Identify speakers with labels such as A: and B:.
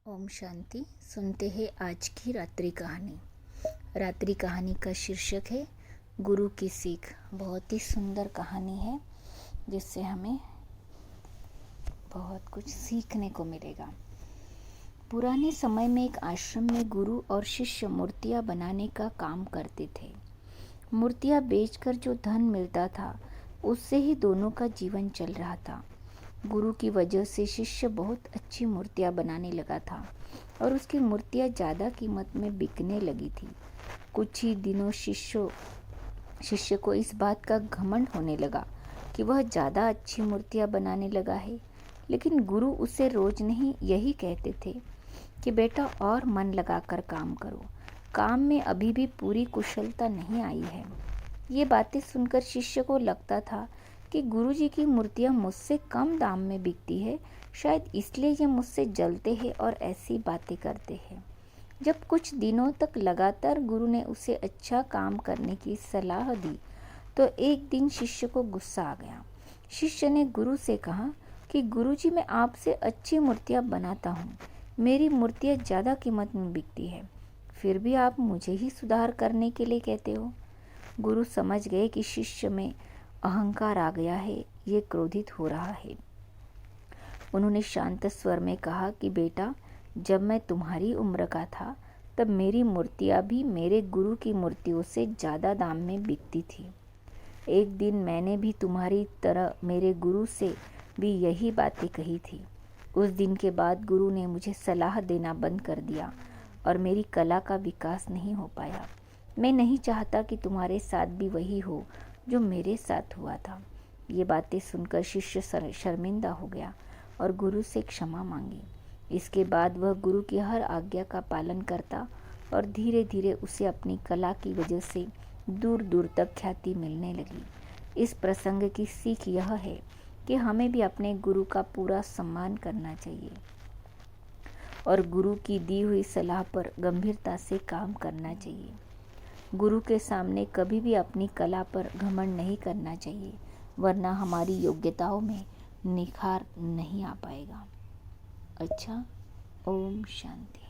A: ओम शांति। सुनते हैं आज की रात्रि कहानी। रात्रि कहानी का शीर्षक है गुरु की सीख। बहुत ही सुंदर कहानी है जिससे हमें बहुत कुछ सीखने को मिलेगा। पुराने समय में एक आश्रम में गुरु और शिष्य मूर्तियां बनाने का काम करते थे। मूर्तियां बेचकर जो धन मिलता था उससे ही दोनों का जीवन चल रहा था। गुरु की वजह से शिष्य बहुत अच्छी मूर्तियां बनाने लगा था और उसकी मूर्तियां ज़्यादा कीमत में बिकने लगी थी। कुछ ही दिनों शिष्य को इस बात का घमंड होने लगा कि वह ज़्यादा अच्छी मूर्तियां बनाने लगा है। लेकिन गुरु उसे रोज नहीं यही कहते थे कि बेटा और मन लगाकर काम करो, काम में अभी भी पूरी कुशलता नहीं आई है। ये बातें सुनकर शिष्य को लगता था कि गुरुजी की मूर्तियाँ मुझसे कम दाम में बिकती है, शायद इसलिए ये मुझसे जलते हैं और ऐसी बातें करते हैं। जब कुछ दिनों तक लगातार गुरु ने उसे अच्छा काम करने की सलाह दी तो एक दिन शिष्य को गुस्सा आ गया। शिष्य ने गुरु से कहा कि गुरुजी, मैं आपसे अच्छी मूर्तियाँ बनाता हूँ, मेरी मूर्तियाँ ज़्यादा कीमत में बिकती है, फिर भी आप मुझे ही सुधार करने के लिए कहते हो। गुरु समझ गए कि शिष्य में अहंकार आ गया है, ये क्रोधित हो रहा है। उन्होंने शांत स्वर में कहा कि बेटा, जब मैं तुम्हारी उम्र का था तब मेरी मूर्तियाँ भी मेरे गुरु की मूर्तियों से ज़्यादा दाम में बिकती थी। एक दिन मैंने भी तुम्हारी तरह मेरे गुरु से भी यही बातें कही थी। उस दिन के बाद गुरु ने मुझे सलाह देना बंद कर दिया और मेरी कला का विकास नहीं हो पाया। मैं नहीं चाहता कि तुम्हारे साथ भी वही हो जो मेरे साथ हुआ था। ये बातें सुनकर शिष्य शर्मिंदा हो गया और गुरु से क्षमा मांगी। इसके बाद वह गुरु की हर आज्ञा का पालन करता और धीरे धीरे उसे अपनी कला की वजह से दूर दूर तक ख्याति मिलने लगी। इस प्रसंग की सीख यह है कि हमें भी अपने गुरु का पूरा सम्मान करना चाहिए और गुरु की दी हुई सलाह पर गंभीरता से काम करना चाहिए। गुरु के सामने कभी भी अपनी कला पर घमंड नहीं करना चाहिए, वरना हमारी योग्यताओं में निखार नहीं आ पाएगा। अच्छा, ओम शांति।